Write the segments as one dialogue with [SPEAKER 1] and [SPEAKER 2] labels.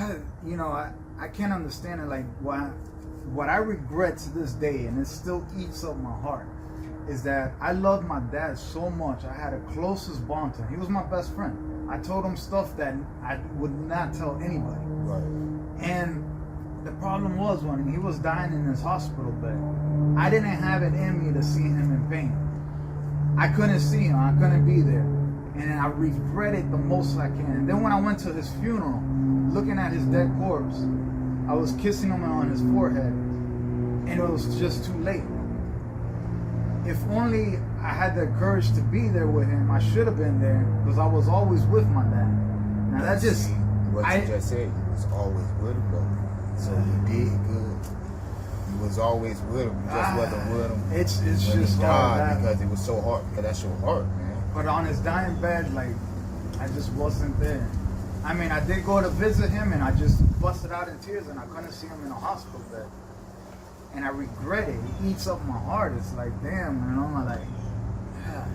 [SPEAKER 1] I can't understand it. Like what I regret to this day, and it still eats up my heart, is that I loved my dad so much. I had a closest bond to him. He was my best friend. I told him stuff that I would not tell anybody.
[SPEAKER 2] Right.
[SPEAKER 1] And the problem was when he was dying in his hospital bed, I didn't have it in me to see him in pain. I couldn't see him. I couldn't be there. And I regret it the most I can. And then when I went to his funeral, looking at his dead corpse, I was kissing him on his forehead, and it was just too late. If only I had the courage to be there with him, I should have been there, because I was always with my dad. Now that just...
[SPEAKER 2] What you just said, you was always with him, though. So you did good. You was always with him. You just wasn't with him.
[SPEAKER 1] It's
[SPEAKER 2] when
[SPEAKER 1] just
[SPEAKER 2] he
[SPEAKER 1] hard
[SPEAKER 2] died, because it was so hard. Because that's your heart, man.
[SPEAKER 1] But on his dying bed, like, I just wasn't there. I mean, I did go to visit him, and I just busted out in tears, and I couldn't see him in a hospital bed. And I regret it. It eats up my heart. It's like, damn, I'm like, yeah.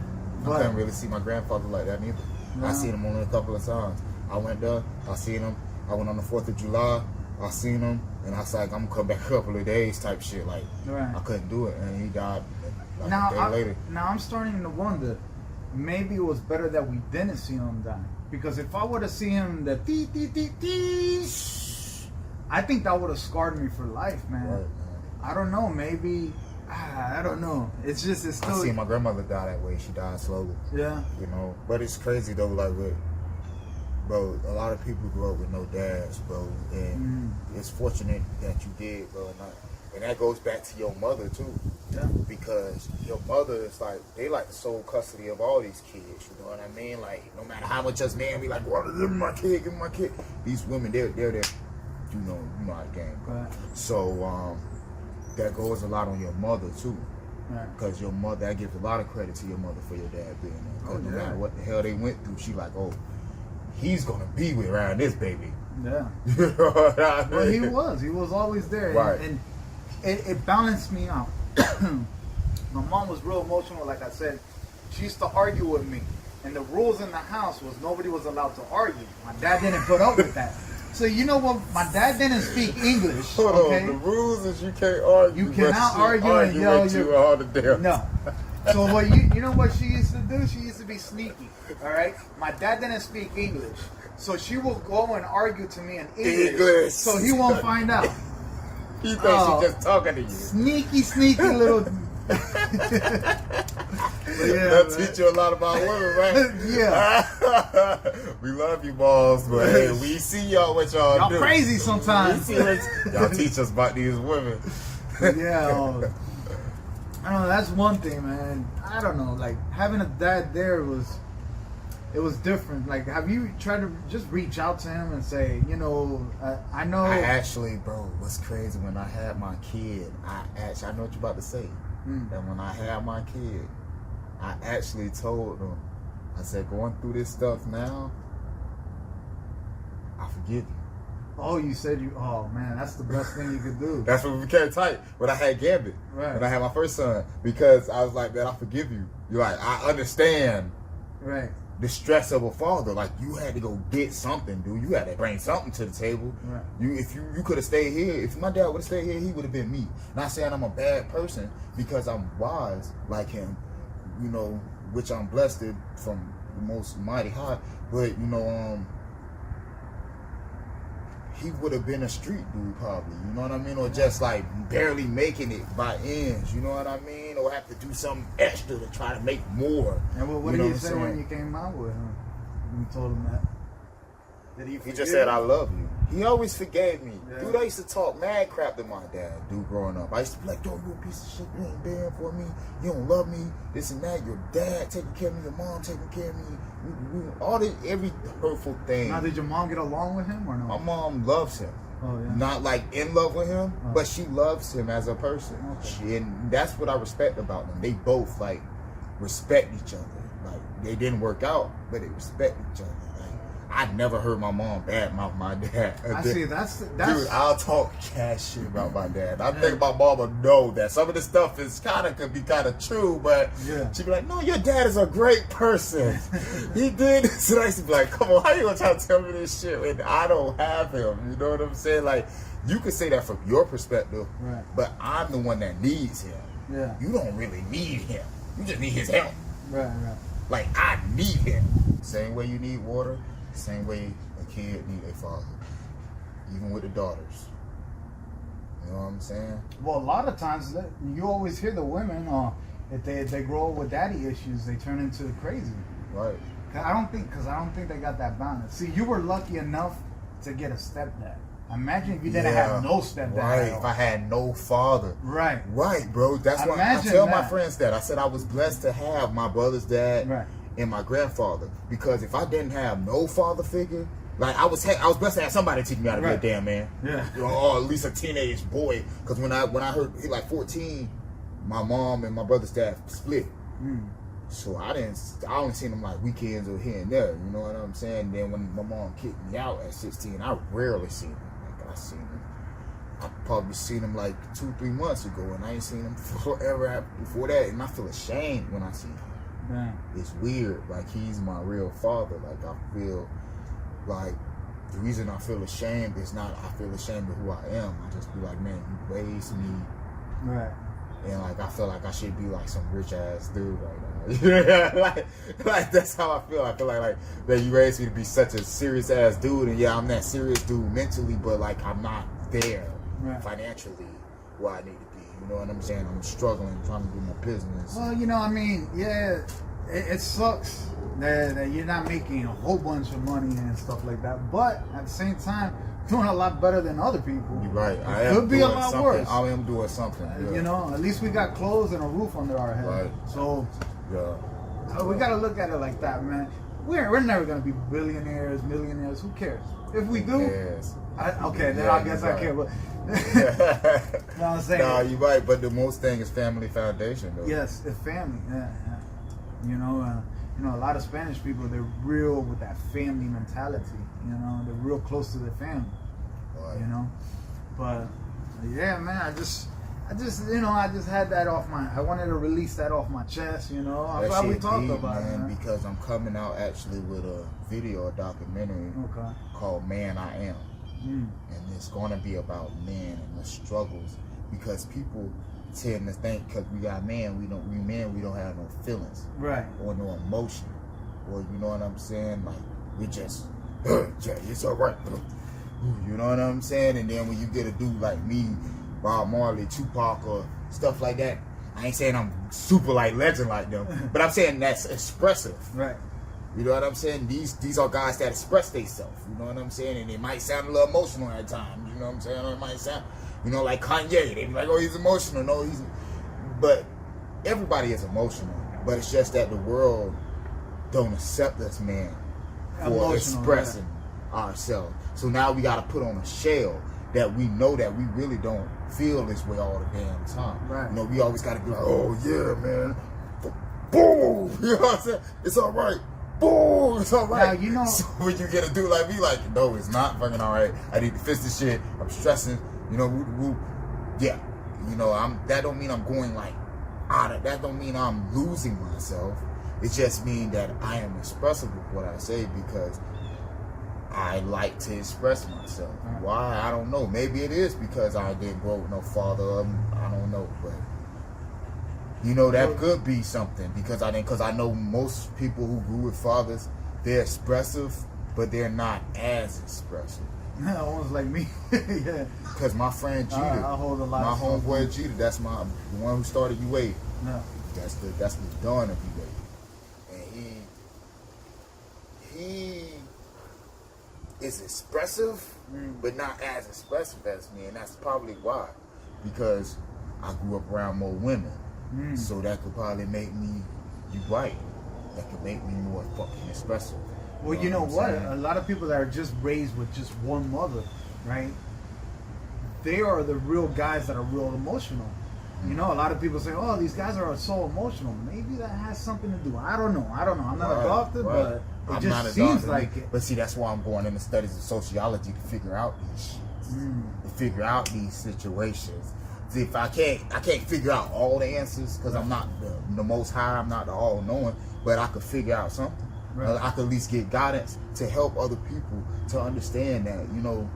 [SPEAKER 2] But I couldn't really see my grandfather like that neither.
[SPEAKER 1] Yeah.
[SPEAKER 2] I seen him only a couple of times. I went there, I seen him. I went on the 4th of July, I seen him, and I was like, I'm gonna come back a couple of days type shit. Like,
[SPEAKER 1] right.
[SPEAKER 2] I couldn't do it, and he died like
[SPEAKER 1] now,
[SPEAKER 2] a day later.
[SPEAKER 1] Now I'm starting to wonder, maybe it was better that we didn't see him die. Because if I would have seen him, the I think that would have scarred me for life, man.
[SPEAKER 2] Right, man.
[SPEAKER 1] I don't know, maybe, I don't know. It's still...
[SPEAKER 2] I seen my grandmother die that way. She died slowly.
[SPEAKER 1] Yeah.
[SPEAKER 2] You know, but it's crazy though, like, bro, a lot of people grow up with no dads, bro, and it's fortunate that you did, bro, and that goes back to your mother too.
[SPEAKER 1] Yeah.
[SPEAKER 2] Because your mother is like, they like the sole custody of all these kids, you know what I mean? Like, no matter how much us men be like, well, give me my kid, give me my kid. These women, they're there, you know how the game goes.
[SPEAKER 1] Right.
[SPEAKER 2] So, that goes a lot on your mother too.
[SPEAKER 1] Right.
[SPEAKER 2] Because your mother, that gives a lot of credit to your mother for your dad being there. Because no matter what the hell they went through, she like, oh, he's gonna be with around this baby.
[SPEAKER 1] Yeah.
[SPEAKER 2] You know what I mean?
[SPEAKER 1] Well, he was always there.
[SPEAKER 2] Right.
[SPEAKER 1] And it balanced me out. My mom was real emotional, like I said. She used to argue with me. And the rules in the house was nobody was allowed to argue. My dad didn't put up with that. So you know what? My dad didn't speak English.
[SPEAKER 2] Hold
[SPEAKER 1] okay?
[SPEAKER 2] on, the rules is you can't argue.
[SPEAKER 1] You cannot argue and yell
[SPEAKER 2] you all the damn.
[SPEAKER 1] No. So what you know what she used to do? She used to be sneaky. All right. My dad didn't speak English, so she will go and argue to me in English. So he won't find out.
[SPEAKER 2] He thinks she's just talking to you.
[SPEAKER 1] Sneaky little.
[SPEAKER 2] That'll teach you a lot about women, right?
[SPEAKER 1] Yeah.
[SPEAKER 2] We love you, balls, but hey, we see y'all what y'all do.
[SPEAKER 1] Y'all crazy sometimes.
[SPEAKER 2] Y'all teach us about these women.
[SPEAKER 1] Yeah. I don't know. That's one thing, man. I don't know. Like having a dad there was different. Like, have you tried to just reach out to him and say, I know.
[SPEAKER 2] I actually, bro, what's crazy, when I had my kid, I know what you're about to say. And when I had my kid, I actually told him, I said, going through this stuff now, I forgive you.
[SPEAKER 1] Oh, you said oh man, that's the best thing you could do.
[SPEAKER 2] That's when we became tight. When I had Gambit.
[SPEAKER 1] Right.
[SPEAKER 2] When I had my first son. Because I was like, man, I forgive you. You're like, I understand.
[SPEAKER 1] Right.
[SPEAKER 2] The stress of a father. Like, you had to go get something, dude. You had to bring something to the table.
[SPEAKER 1] Right.
[SPEAKER 2] If you could have stayed here. If my dad would have stayed here, he would have been me. Not saying I'm a bad person, because I'm wise like him, which I'm blessed from the most mighty high. But he would have been a street dude probably, you know what I mean? Or just like barely making it by ends, you know what I mean? Or have to do something extra to try to make more.
[SPEAKER 1] And what did he say when you came out with him? You told him that? Did he
[SPEAKER 2] just said, I love you. He always forgave me.
[SPEAKER 1] Yeah.
[SPEAKER 2] Dude, I used to talk mad crap to my dad, dude, growing up. I used to be like, yo, you a piece of shit. You ain't there for me. You don't love me. This and that. Your dad taking care of me. Your mom taking care of me. Every hurtful thing.
[SPEAKER 1] Now, did your mom get along with him or no?
[SPEAKER 2] My mom loves him.
[SPEAKER 1] Oh, yeah.
[SPEAKER 2] Not like in love with him, but she loves him as a person.
[SPEAKER 1] Okay.
[SPEAKER 2] And that's what I respect about them. They both respect each other. Like, they didn't work out, but they respect each other. Like, I never heard my mom badmouth my dad.
[SPEAKER 1] I see. That's
[SPEAKER 2] Dude, I'll talk cash shit about my dad. I think my mama know that some of this stuff is could be kind of true, but she'd be like, "No, your dad is a great person. He did this." And I used to be like, "Come on, how you gonna try to tell me this shit when I don't have him?" You know what I'm saying? Like, you can say that from your perspective, but I'm the one that needs him.
[SPEAKER 1] Yeah.
[SPEAKER 2] You don't really need him. You just need his help.
[SPEAKER 1] Right.
[SPEAKER 2] Like, I need him. Same way you need water, same way a kid need a father. Even with the daughters. You know what I'm saying?
[SPEAKER 1] Well, a lot of times, you always hear the women, if they grow up with daddy issues, they turn into crazy.
[SPEAKER 2] Right.
[SPEAKER 1] I don't think they got that balance. See, you were lucky enough to get a stepdad. Imagine if you didn't have no stepdad.
[SPEAKER 2] Right, if I had no father.
[SPEAKER 1] Right,
[SPEAKER 2] bro. That's why I tell my friends that. I said I was blessed to have my brother's dad and my grandfather. Because if I didn't have no father figure, like I was blessed to have somebody teach me how to be a damn man. Yeah. Or at least a teenage boy. Because when I heard he like 14, my mom and my brother's dad split. So I only seen them like weekends or here and there. You know what I'm saying? Then when my mom kicked me out at 16, I rarely seen him. I seen him. I probably seen him like 2-3 months ago, and I ain't seen him forever before that. And I feel ashamed when I see him.
[SPEAKER 1] Man.
[SPEAKER 2] It's weird. Like, he's my real father. Like, I feel like the reason I feel ashamed is not I feel ashamed of who I am. I just be like, man, you raised me.
[SPEAKER 1] Right.
[SPEAKER 2] And like I feel like I should be like some rich ass dude right now. Yeah, like that's how I feel. I feel like that you raised me to be such a serious ass dude, and yeah, I'm that serious dude mentally, but like I'm not there financially where I need to be. You know what I'm saying? I'm struggling, trying to do my business.
[SPEAKER 1] Well, you know, I mean, yeah, it sucks that you're not making a whole bunch of money and stuff like that, but at the same time, doing a lot better than other people.
[SPEAKER 2] You're right.
[SPEAKER 1] It could be a lot worse.
[SPEAKER 2] I am doing something. Yeah.
[SPEAKER 1] You know, at least we got clothes and a roof under our head.
[SPEAKER 2] Right.
[SPEAKER 1] So we got to look at it like that, man. We're never gonna be billionaires, millionaires. Who cares? If we do, then I guess I care. But you know what I'm saying?
[SPEAKER 2] Nah, you're right. But the most thing is family foundation, though.
[SPEAKER 1] Yes, it's family. Yeah. You know, a lot of Spanish people, they're real with that family mentality. You know, they're real close to their family. Right. You know, but yeah, man, I just had that off I wanted to release that off my chest. You know, I'm glad we talked about it, man.
[SPEAKER 2] Because I'm coming out actually with a documentary called "Man I Am," and it's going to be about men and the struggles, because people tend to think because we got we don't have no feelings,
[SPEAKER 1] right, or
[SPEAKER 2] no emotion, or you know what I'm saying, like we just it's all right, you know what I'm saying. And then when you get a dude like me, Bob Marley, Tupac, or stuff like that, I ain't saying I'm super like legend like them, but I'm saying that's expressive,
[SPEAKER 1] right?
[SPEAKER 2] You know what I'm saying? These are guys that express themselves, you know what I'm saying, and it might sound a little emotional at times, you know what I'm saying, or it might sound, you know, like Kanye, they be like, oh, he's emotional. No, but everybody is emotional. But it's just that the world don't accept us, man, for expressing ourselves. So now we got to put on a shell that we know that we really don't feel this way all the damn time.
[SPEAKER 1] Right.
[SPEAKER 2] You know, we always got to be like, oh, yeah, man. Boom. You know what I'm saying? It's all right. Boom. It's all right.
[SPEAKER 1] Now, you know,
[SPEAKER 2] so when you get a dude like me, like, no, it's not fucking all right. I need to fix this shit. I'm stressing. You know, yeah. You know, that don't mean I'm going like out of, that don't mean I'm losing myself. It just means that I am expressive with what I say, because I like to express myself. Why? I don't know. Maybe it is because I didn't grow with no father. I don't know, but you know, that could be something, because I know most people who grew with fathers, they're expressive, but they're not as expressive.
[SPEAKER 1] Yeah, almost like me. Yeah.
[SPEAKER 2] Because my friend Jeter,
[SPEAKER 1] I hold a lot
[SPEAKER 2] my
[SPEAKER 1] of
[SPEAKER 2] homeboy Jeter, that's the one who started UA.
[SPEAKER 1] Yeah.
[SPEAKER 2] That's the dawn of UA. And he is expressive, but not as expressive as me, and that's probably why. Because I grew up around more women, so that could probably make me, that could make me more fucking expressive.
[SPEAKER 1] Well, you know what? A lot of people that are just raised with just one mother, right? They are the real guys that are real emotional. You know, a lot of people say, "Oh, these guys are so emotional." Maybe that has something to do. I don't know. I'm not a doctor, but
[SPEAKER 2] I'm
[SPEAKER 1] just
[SPEAKER 2] not a
[SPEAKER 1] seems
[SPEAKER 2] doctor.
[SPEAKER 1] like it.
[SPEAKER 2] But see, that's why I'm going into studies of sociology to figure out these shits, to figure out these situations. See, if I can't figure out all the answers because I'm not the most high, I'm not the all knowing, but I could figure out something.
[SPEAKER 1] Right.
[SPEAKER 2] I could at least get guidance to help other people to understand that, you know,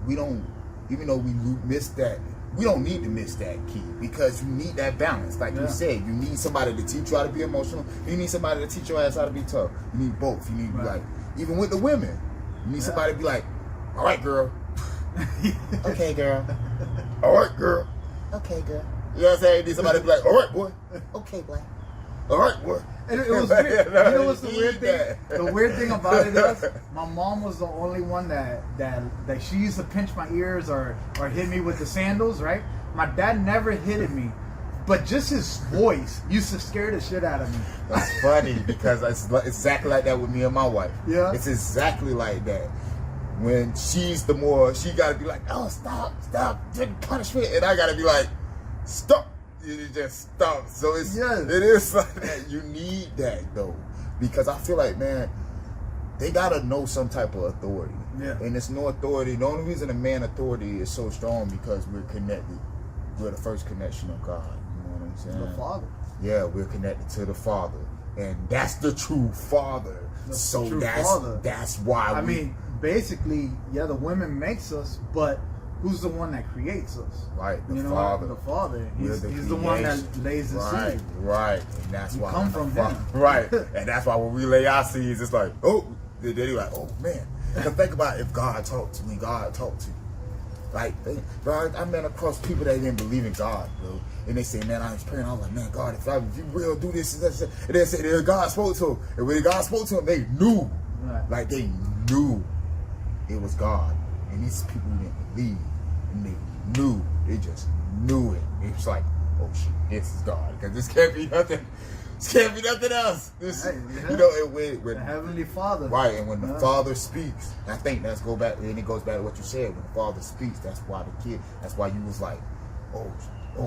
[SPEAKER 2] we don't, even though we miss that, we don't need to miss that key, because you need that balance. Like you said, you need somebody to teach you how to be emotional. You need somebody to teach your ass how to be tough. You need both. You need to be like, even with the women, you need somebody to be like, all right, girl. Okay, girl. All right, girl. Okay, girl. You know what I'm saying? You need somebody to be like, all right, boy. Okay, boy. All right, boy.
[SPEAKER 1] And it was weird. You know what's the weird thing? The weird thing about it is, my mom was the only one that she used to pinch my ears or hit me with the sandals, right? My dad never hit me, but just his voice used to scare the shit out of me.
[SPEAKER 2] That's funny, because it's exactly like that with me and my wife. Yeah. It's exactly like that. When she's the more, she gotta be like, oh, stop, punishment, and I gotta be like, stop. You just stop. So it is like that. You need that though, because I feel like, man, they gotta know some type of authority. Yeah. And it's no authority. The only reason a man authority is so strong because we're connected. We're the first connection of God. You know what I'm saying?
[SPEAKER 1] The Father.
[SPEAKER 2] Yeah, we're connected to the Father, and that's the true Father. That's why.
[SPEAKER 1] I mean, basically, the women makes us, but who's the one that creates us?
[SPEAKER 2] Right, the
[SPEAKER 1] Father. The Father. He's the one that lays the seed.
[SPEAKER 2] Right, and that's why.
[SPEAKER 1] Come from him.
[SPEAKER 2] Right, and that's why when we lay our seeds, it's like, oh, they're like, oh man. Because think about if God talked to me, God talked to you. Like, bro, I ran across people that didn't believe in God, bro. And they say, man, I was praying. I was like, man, God, if you real do this and that, and they said, God spoke to them. And when God spoke to them, they knew. Right. Like, they knew it was God. And these people didn't believe. And they knew. They just knew it. It was like, oh shit, this is God. Because this can't be nothing. This can't be nothing else. This, you know, when
[SPEAKER 1] the Heavenly Father.
[SPEAKER 2] Right, and when the Father speaks, I think it goes back to what you said. When the Father speaks, that's why that's why you was like, oh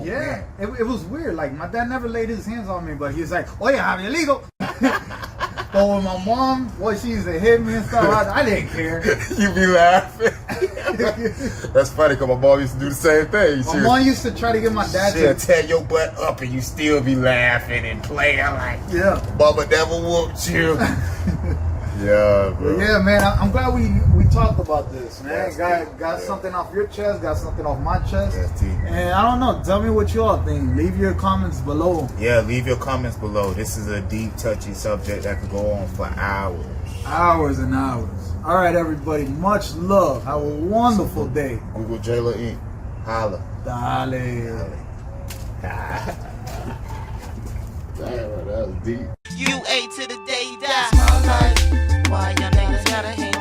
[SPEAKER 1] yeah. Man. It was weird. Like, my dad never laid his hands on me, but he was like, oh yeah, I'm illegal. But when my mom, she used to hit me and stuff, I didn't care.
[SPEAKER 2] You be laughing. That's funny, because my mom used to do the same thing.
[SPEAKER 1] My mom used to try to get my dad
[SPEAKER 2] to tear your butt up, and you still be laughing and playing like, Bubba never whooped you. Yeah, bro.
[SPEAKER 1] Yeah, man, I'm glad we talked about this, man. Got something off your chest, got something off my chest. And I don't know, tell me what you all think. Leave your comments below.
[SPEAKER 2] Yeah, leave your comments below. This is a deep, touchy subject that could go on for hours.
[SPEAKER 1] Hours and hours. All right, everybody, much love. Have a wonderful day.
[SPEAKER 2] Google Jayla Inc. Holla.
[SPEAKER 1] Dale.
[SPEAKER 2] Damn, that was deep.
[SPEAKER 3] UA to the day you die. Small life. Why y'all niggas gotta hate?